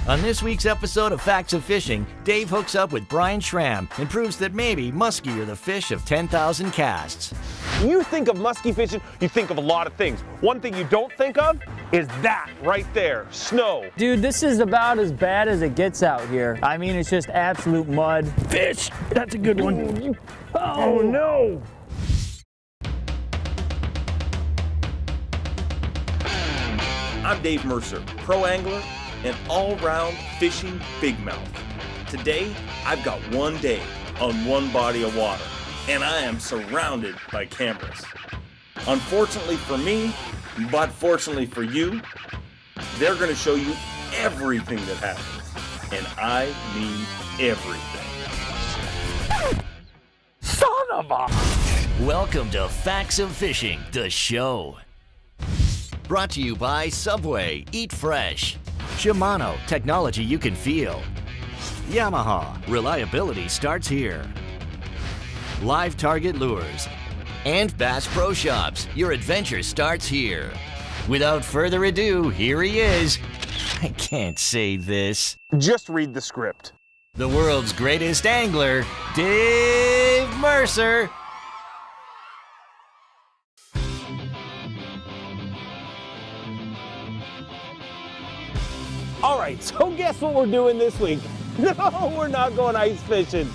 On this week's episode of Facts of Fishing, Dave hooks up with Brian Schram and proves that maybe muskie are the fish of 10,000 casts. When you think of musky fishing, you think of a lot of things. One thing you don't think of is that right there, snow. Dude, this is about as bad as it gets out here. I mean, it's just absolute mud. Fish, that's a good one. Oh no! I'm Dave Mercer, pro angler and all-round fishing big mouth. Today, I've got one day on one body of water, and I am surrounded by cameras. Unfortunately for me, but fortunately for you, they're going to show you everything that happens, and I mean everything. Son of a... Welcome to Facts of Fishing, the show. Brought to you by Subway, Eat Fresh. Shimano, technology you can feel. Yamaha, reliability starts here. Live Target Lures. And Bass Pro Shops, your adventure starts here. Without further ado, here he is. I can't say this. Just read the script. The world's greatest angler, Dave Mercer. All right, so guess what we're doing this week? No, we're not going ice fishing.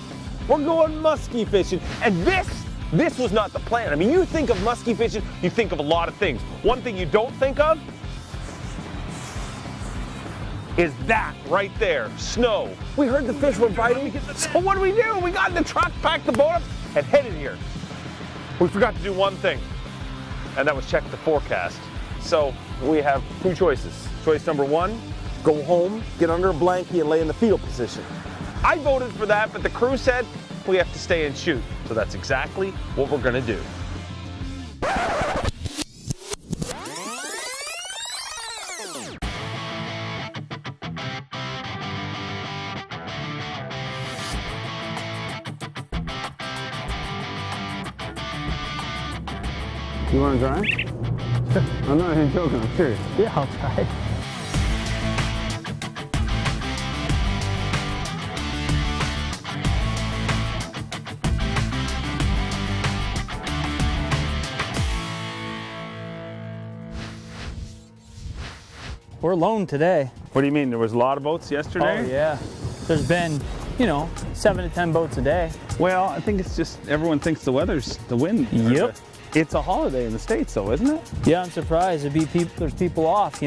We're going musky fishing. And this was not the plan. I mean, you think of musky fishing, you think of a lot of things. One thing you don't think of is that right there, snow. We heard the fish were biting, so what do? We got in the truck, packed the boat up, and headed here. We forgot to do one thing, and that was check the forecast. So we have two choices. Choice number one, go home, get under a blanket, and lay in the fetal position. I voted for that, but the crew said we have to stay and shoot. So that's exactly what we're gonna do. You want to try? I'm not even joking, I'm serious. Yeah, I'll try. We're alone today. What do you mean? There was a lot of boats yesterday? Oh yeah. There's been, 7 to 10 boats a day. Well, I think it's just everyone thinks the weather's the wind. Yep. It's a holiday in the States though, isn't it? Yeah, I'm surprised. There's people off,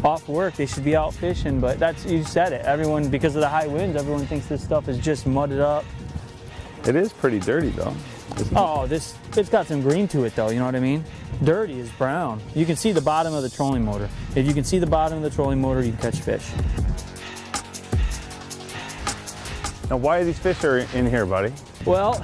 off work. They should be out fishing, but you said it. Everyone, because of the high winds, everyone thinks this stuff is just mudded up. It is pretty dirty though, isn't it? Oh, it's got some green to it though, you know what I mean? Dirty is brown. You can see the bottom of the trolling motor. If you can see the bottom of the trolling motor, you can catch fish. Now why are these fish in here, buddy? Well,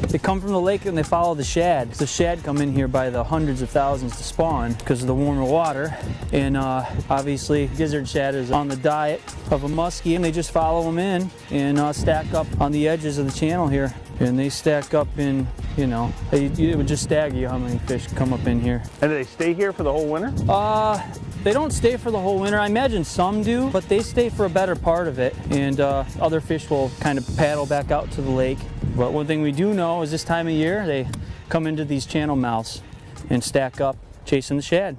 they come from the lake and they follow the shad. The shad come in here by the hundreds of thousands to spawn because of the warmer water. And obviously, gizzard shad is on the diet of a muskie, and they just follow them in and stack up on the edges of the channel here. And they stack up in, it would just stagger you how many fish come up in here. And do they stay here for the whole winter? They don't stay for the whole winter. I imagine some do, but they stay for a better part of it. And other fish will kind of paddle back out to the lake. But one thing we do know is this time of year, they come into these channel mouths and stack up chasing the shad.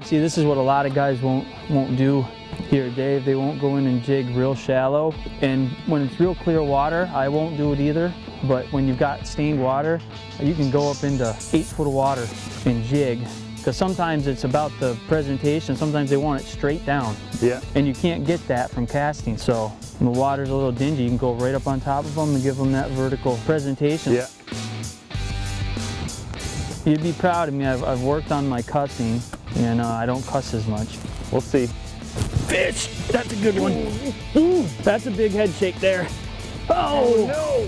See, this is what a lot of guys won't do here, Dave. They won't go in and jig real shallow. And when it's real clear water, I won't do it either. But when you've got stained water, you can go up into 8 foot of water and jig. Because sometimes it's about the presentation, sometimes they want it straight down. Yeah. And you can't get that from casting, so when the water's a little dingy, you can go right up on top of them and give them that vertical presentation. Yeah. You'd be proud of me. I've worked on my cussing, and I don't cuss as much. We'll see. Fish! That's a good one. Ooh, that's a big head shake there. Oh! No!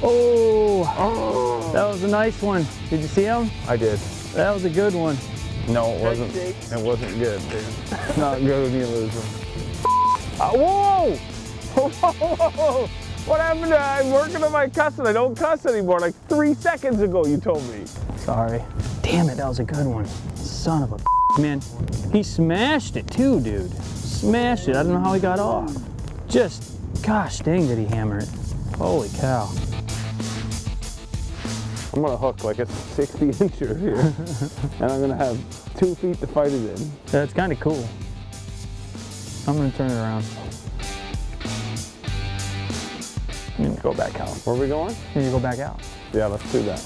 Oh! That was a nice one. Did you see him? I did. That was a good one. No, it wasn't. It wasn't good, dude. It's not good when you lose them. Whoa! Whoa! What happened to I'm working on my cussing? I don't cuss anymore. Like 3 seconds ago you told me. Sorry. Damn it, that was a good one. Son of a Man, he smashed it too, dude. Smashed it. I don't know how he got off. Just, gosh dang, did he hammer it. Holy cow. I'm gonna hook like it's 60 inches here. And I'm gonna have 2 feet to fight it in. That's kind of cool. I'm gonna turn it around. I'm gonna go back out. Where are we going? Here you go back out. Yeah, let's do that.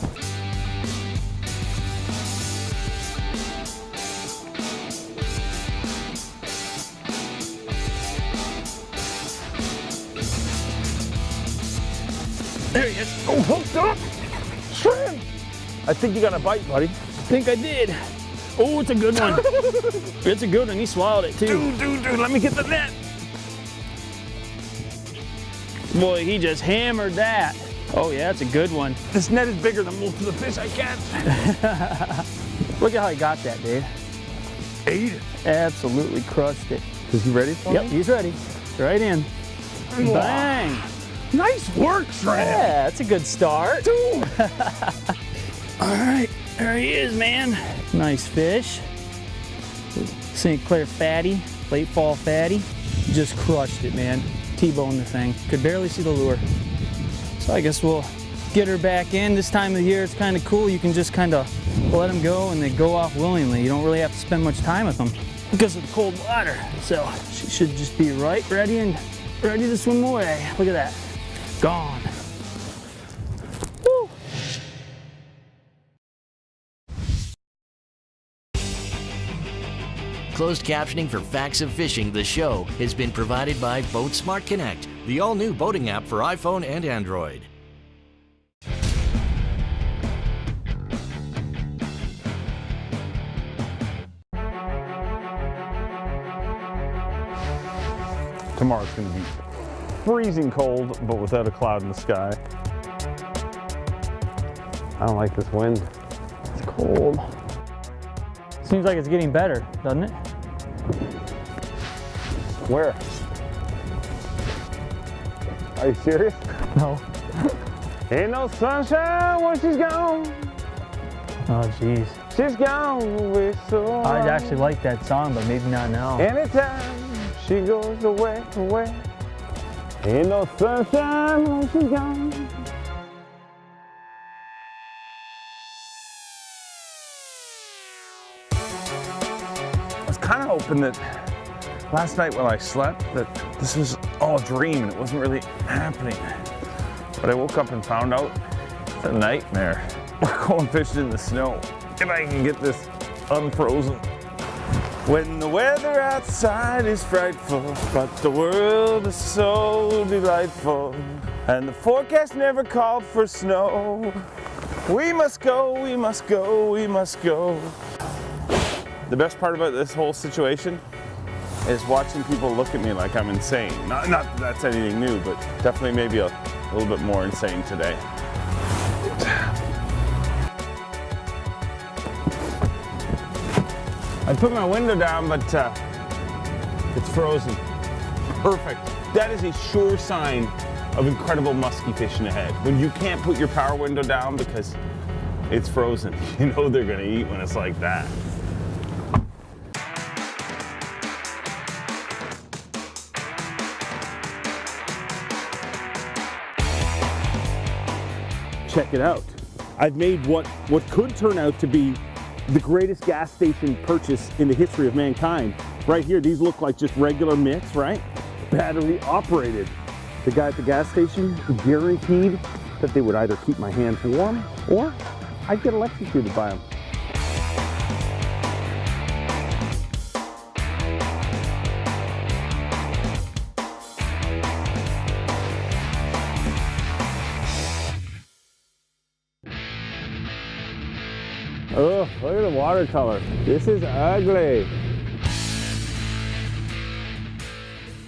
There he is. Oh, hooked up! Schram! I think you got a bite, buddy. I think I did. Oh, it's a good one. It's a good one. He swallowed it too. Dude, let me get the net. Boy, he just hammered that. Oh yeah, that's a good one. This net is bigger than most of the fish I catch. Look at how he got that, Dave. Ate it. Absolutely crushed it. Is he ready for Yep, me? he's ready. Right in. Bang! Nice work, Schram. Yeah, that's a good start. Dude. All right, there he is, man. Nice fish. St. Clair fatty, late fall fatty. Just crushed it, man. T-boned the thing. Could barely see the lure. So I guess we'll get her back in. This time of the year, it's kind of cool. You can just kind of let them go and they go off willingly. You don't really have to spend much time with them because of the cold water. So she should just be right, ready to swim away. Look at that. Gone. Woo. Closed captioning for Facts of Fishing, the show, has been provided by Boat Smart Connect, the all-new boating app for iPhone and Android. Tomorrow's gonna be freezing cold, but without a cloud in the sky. I don't like this wind. It's cold. Seems like it's getting better, doesn't it? Where? Are you serious? No. Ain't no sunshine when she's gone. Oh, jeez. She's gone away so I'd long. actually like that song, but maybe not now. Anytime she goes away, away. Ain't no sunshine when she's gone. I was kind of hoping that last night when I slept that this was all a dream and it wasn't really happening. But I woke up and found out it's a nightmare. We're going fishing in the snow. If I can get this unfrozen. When the weather outside is frightful, but the world is so delightful, and the forecast never called for snow. We must go, we must go, we must go. The best part about this whole situation is watching people look at me like I'm insane. Not that that's anything new, but definitely maybe a little bit more insane today. I put my window down, but it's frozen. Perfect. That is a sure sign of incredible musky fishing ahead. When you can't put your power window down because it's frozen, you know they're gonna eat when it's like that. Check it out. I've made what could turn out to be the greatest gas station purchase in the history of mankind. Right here, these look like just regular mitts, right? Battery operated. The guy at the gas station guaranteed that they would either keep my hands warm or I'd get electrocuted by them. Oh, look at the watercolor. This is ugly.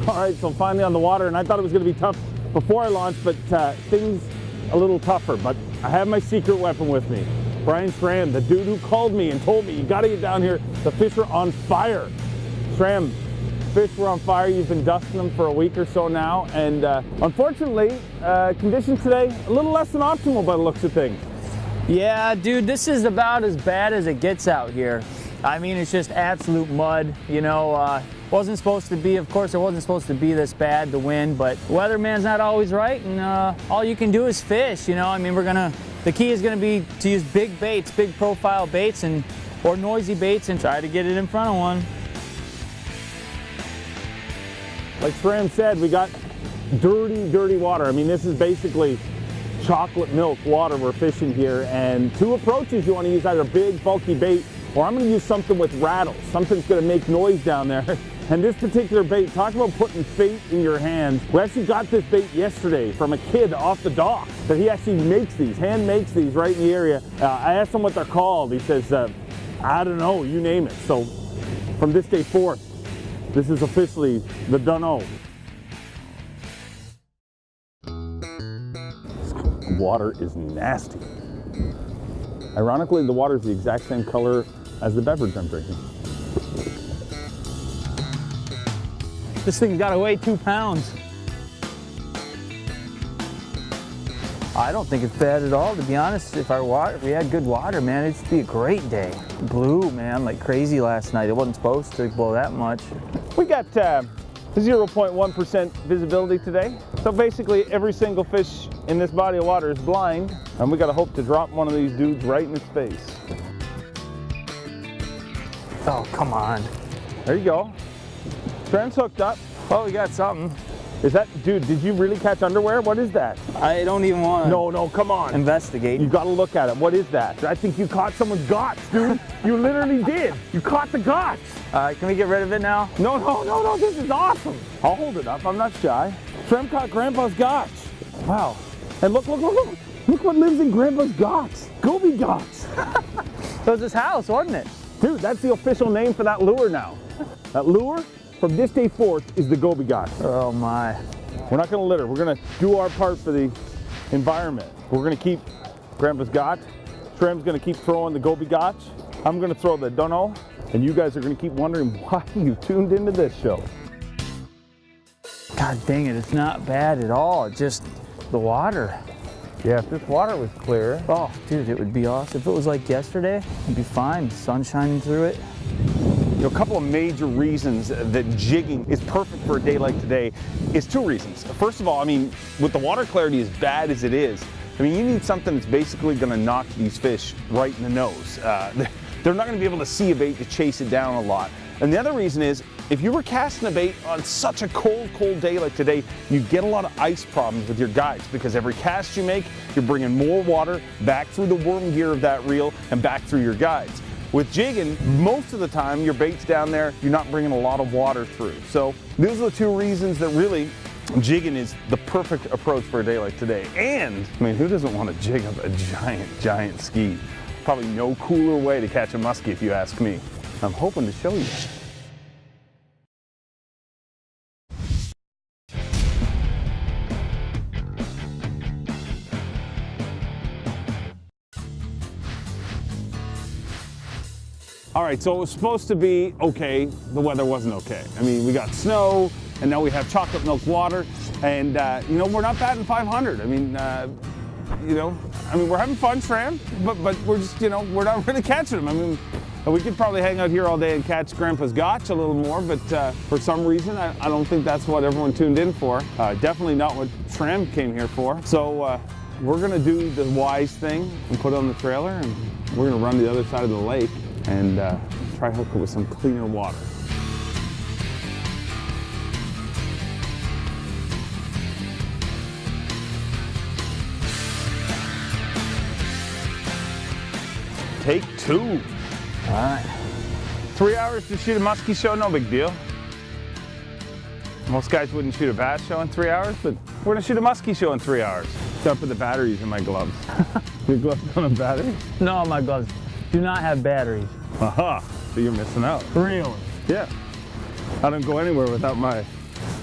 All right, so finally on the water, and I thought it was gonna be tough before I launched, but things a little tougher. But I have my secret weapon with me. Brian Schram, the dude who called me and told me, you gotta get down here, the fish are on fire. Schram, fish were on fire, you've been dusting them for a week or so now, and unfortunately, conditions today, a little less than optimal by the looks of things. Yeah, dude, this is about as bad as it gets out here. I mean, it's just absolute mud, you know. Wasn't supposed to be, of course, it wasn't supposed to be this bad, the wind, but weatherman's not always right, and all you can do is fish, you know. I mean, the key is gonna be to use big baits, big profile baits, or noisy baits, and try to get it in front of one. Like Schram said, we got dirty, dirty water. I mean, this is basically chocolate milk water we're fishing here, and two approaches you want to use: either big, bulky bait, or I'm going to use something with rattles. Something's going to make noise down there. And this particular bait, talk about putting fate in your hands. We actually got this bait yesterday from a kid off the dock, that he actually makes these, hand makes these right in the area. I asked him what they're called. He says, I don't know, you name it. So from this day forth, this is officially the dunno. This water is nasty. Ironically, the water is the exact same color as the beverage I'm drinking. This thing's got to weigh 2 pounds. I don't think it's bad at all, to be honest. If we had good water, man, it'd be a great day. Blew, man, like crazy last night. It wasn't supposed to blow that much. We got 0.1% visibility today. So basically every single fish in this body of water is blind, and we got to hope to drop one of these dudes right in its face. Oh, come on. There you go. Schram's hooked up. Oh, we got something. Is that, dude, did you really catch underwear? What is that? I don't even want to No, come on. investigate. You got to look at it. What is that? I think you caught someone's gots, dude. You literally did. You caught the gots. Can we get rid of it now? No, this is awesome. I'll hold it up. I'm not shy. Schram caught Grandpa's gots. Wow. And look what lives in Grandpa's gots. Goby gots. That was his house, wasn't it? Dude, that's the official name for that lure now. That lure from this day forth is the goby gots. Oh my. We're not gonna litter. We're gonna do our part for the environment. We're gonna keep Grandpa's got. Schram's gonna keep throwing the goby gots. I'm gonna throw the dunno. And you guys are gonna keep wondering why you tuned into this show. God dang it, it's not bad at all. It's just the water. Yeah, if this water was clear. Oh, dude, it would be awesome. If it was like yesterday, it'd be fine. Sun shining through it. You know, a couple of major reasons that jigging is perfect for a day like today is two reasons. First of all, I mean, with the water clarity as bad as it is, I mean, you need something that's basically gonna knock these fish right in the nose. They're not gonna be able to see a bait to chase it down a lot. And the other reason is, if you were casting a bait on such a cold day like today, you get a lot of ice problems with your guides, because every cast you make, you're bringing more water back through the worm gear of that reel and back through your guides. With jigging, most of the time your bait's down there, you're not bringing a lot of water through. So those are the two reasons that really jigging is the perfect approach for a day like today. And, I mean, who doesn't want to jig up a giant ski? Probably no cooler way to catch a muskie if you ask me. I'm hoping to show you. All right, so it was supposed to be okay. The weather wasn't okay. I mean, we got snow, and now we have chocolate milk water, and you know, we're not batting 500. I mean, you know, we're having fun, Schram, but we're just, you know, we're not really catching them. I mean, we could probably hang out here all day and catch Grandpa's gotch a little more, but for some reason, I don't think that's what everyone tuned in for. Definitely not what Schram came here for. So we're gonna do the wise thing and put it on the trailer, and we're gonna run to the other side of the lake and try hook it with some cleaner water. Take two. All right. 3 hours to shoot a musky show, no big deal. Most guys wouldn't shoot a bass show in 3 hours, but we're gonna shoot a musky show in 3 hours. Gotta put the batteries in my gloves. Your gloves don't have batteries? No, my gloves do not have batteries. Aha, so you're missing out. Really? Yeah. I don't go anywhere without my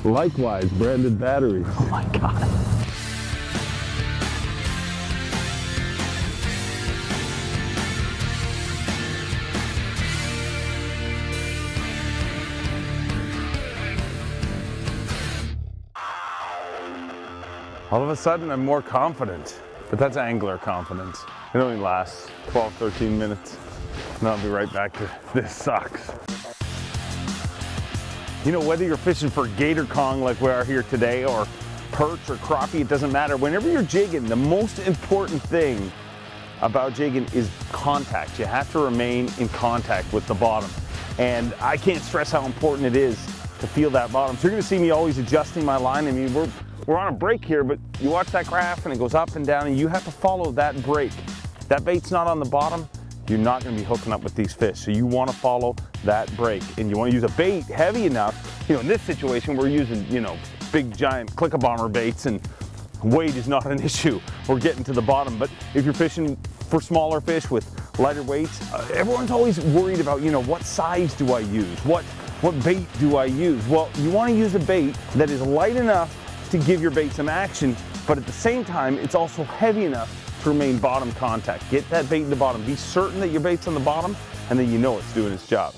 likewise branded batteries. Oh my God. All of a sudden, I'm more confident, but that's angler confidence. It only lasts 12, 13 minutes. and I'll be right back to this sucks. You know, whether you're fishing for gator Kong like we are here today, or perch or crappie, it doesn't matter. Whenever you're jigging, the most important thing about jigging is contact. You have to remain in contact with the bottom. And I can't stress how important it is to feel that bottom. So you're gonna see me always adjusting my line. I mean, we're on a break here, but you watch that graph and it goes up and down, and you have to follow that break. If that bait's not on the bottom, you're not gonna be hooking up with these fish. So you wanna follow that break, and you wanna use a bait heavy enough. You know, in this situation, we're using, you know, big giant click-a-bomber baits, and weight is not an issue. We're getting to the bottom. But if you're fishing for smaller fish with lighter weights, everyone's always worried about, you know, what size do I use? What bait do I use? Well, you wanna use a bait that is light enough to give your bait some action, but at the same time, it's also heavy enough to remain bottom contact. Get that bait in the bottom. Be certain that your bait's on the bottom, and then you know it's doing its job.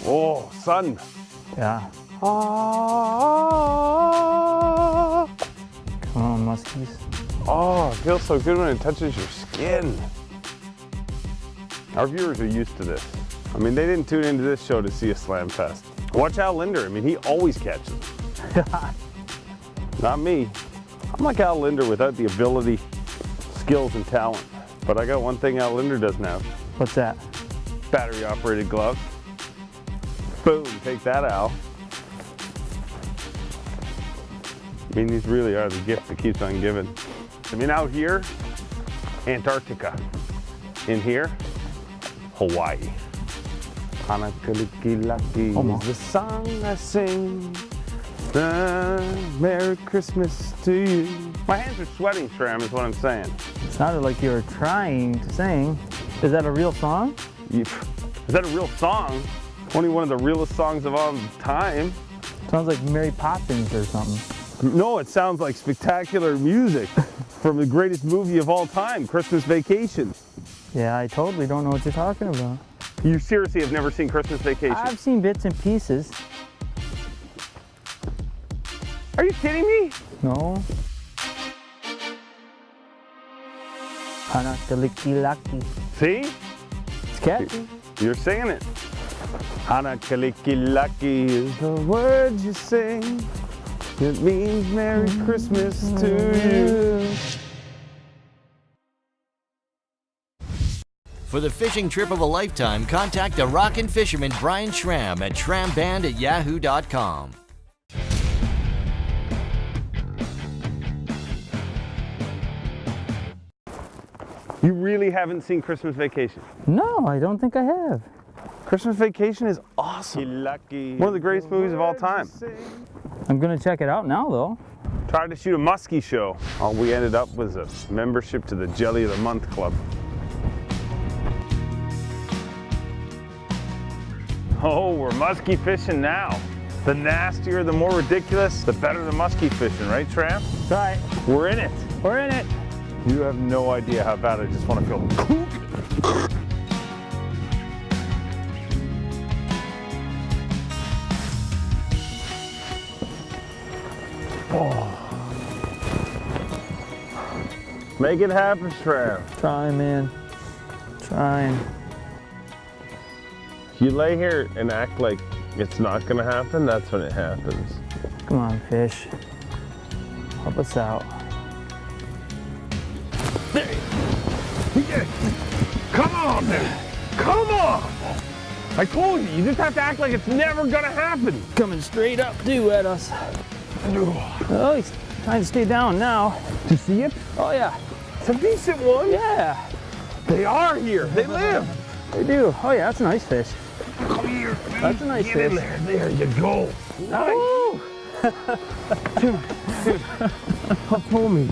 Oh, sun. Yeah. Ah. Come on, muskies. Oh, it feels so good when it touches your skin. Our viewers are used to this. I mean, they didn't tune into this show to see a slam fest. Watch Al Linder. I mean, he always catches. Not me. I'm like Al Linder without the ability, skills, and talent. But I got one thing Al Linder doesn't have. What's that? Battery operated gloves. Boom, take that, Al. I mean, these really are the gift that keeps on giving. I mean, out here, Antarctica. In here, Hawaii. Hanakaliki is the song I sing. Merry Christmas to you. My hands are sweating, Schram, is what I'm saying. It sounded like you were trying to sing. Is that a real song? Is that a real song? Only one of the realest songs of all time. Sounds like Mary Poppins or something. No, it sounds like spectacular music from the greatest movie of all time, Christmas Vacation. Yeah, I totally don't know what you're talking about. You seriously have never seen Christmas Vacation? I've seen bits and pieces. Are you kidding me? No. Hanakaliki-laki. See? It's catchy. You're singing it. Hanakaliki-laki is the words you sing. It means Merry Christmas to you. For the fishing trip of a lifetime, contact the rockin' fisherman Brian Schram at schramband@yahoo.com. You really haven't seen Christmas Vacation? No, I don't think I have. Christmas Vacation is awesome. One of the greatest movies of all time. I'm gonna check it out now, though. Tried to shoot a Musky show. All we ended up was a membership to the Jelly of the Month Club. Oh, we're musky fishing now. The nastier, the more ridiculous, the better the musky fishing, right, Schram? That's right. We're in it. We're in it. You have no idea how bad I just want to feel. Oh. Make it happen, Schram. Trying, man. Trying. You lay here and act like it's not gonna happen, that's when it happens. Come on, fish. Help us out. There you go. Come on, man. Come on. I told you, you just have to act like it's never gonna happen. Coming straight up, too, at us. Oh, he's trying to stay down now. Do you see it? Oh, yeah. It's a decent one. Yeah. They are here. They live. They do. Oh, yeah, that's a nice fish. Come here. That's a nice Get fish. in there. There you go. Nice. Dude. Hold me.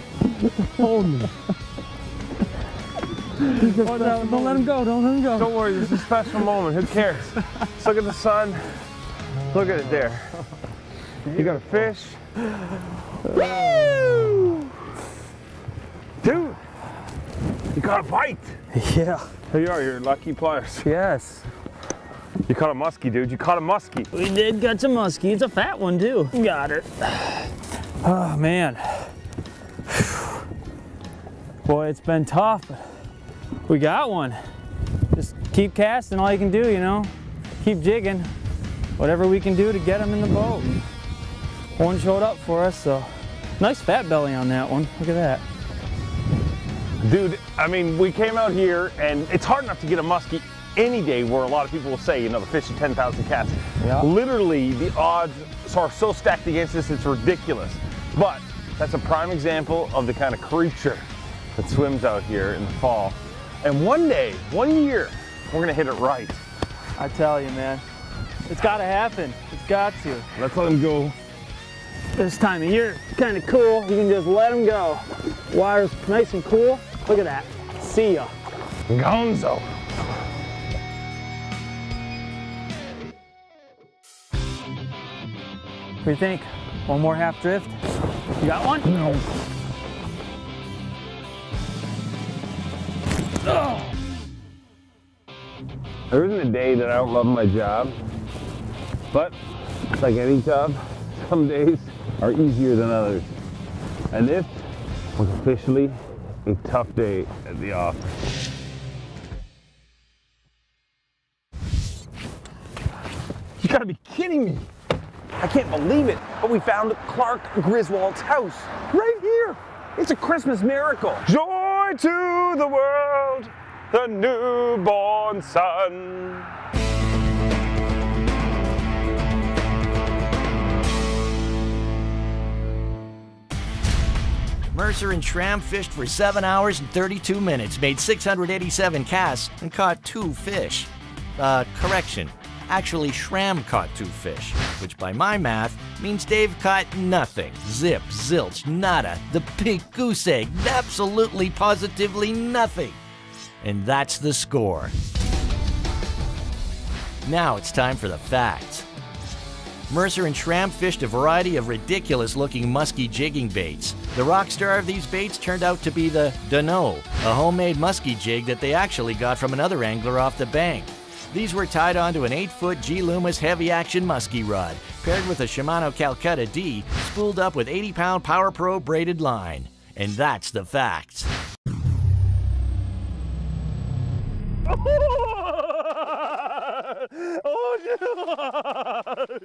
Hold me. Oh, no, don't let him go. Don't let him go. Don't worry, this is a special moment. Who cares? Let's look at the sun. Look at it there. You got a fish. Woo! Dude, you got a bite. Yeah. Here you are, your lucky pliers. Yes. You caught a muskie, dude. You caught a muskie. We did catch a muskie. It's a fat one, too. Got her. Oh, man. Boy, it's been tough. We got one. Just keep casting all you can do, you know. Keep jigging. Whatever we can do to get them in the boat. One showed up for us, so nice fat belly on that one. Look at that. Dude, I mean, we came out here and it's hard enough to get a muskie any day where a lot of people will say, you know, the fish are 10,000 casts. Yeah. Literally, the odds are so stacked against us, it's ridiculous. But that's a prime example of the kind of creature that swims out here in the fall. And one day, one year, we're gonna hit it right. I tell you, man, it's gotta happen. It's got to. Let's let him go. This time of year, kind of cool. You can just let them go. Water's nice and cool. Look at that. See ya. Gonzo. What do you think? One more half drift? You got one? No. Oh. There isn't a day that I don't love my job, but like any job, some days are easier than others. And this was officially a tough day at the office. You gotta be kidding me. I can't believe it, but we found Clark Griswold's house right here. It's a Christmas miracle. Joy to the world, the newborn son. Mercer and Schram fished for 7 hours and 32 minutes, made 687 casts, and caught 2 fish. Correction. Actually, Schram caught 2 fish, which by my math means Dave caught nothing. Zip, zilch, nada. The big goose egg. Absolutely, positively nothing. And that's the score. Now it's time for the facts. Mercer and Schram fished a variety of ridiculous-looking musky jigging baits. The rock star of these baits turned out to be the Dunno, a homemade musky jig that they actually got from another angler off the bank. These were tied onto an 8-foot G. Loomis heavy-action musky rod, paired with a Shimano Calcutta D, spooled up with 80-pound Power Pro braided line. And that's the facts. Oh, no.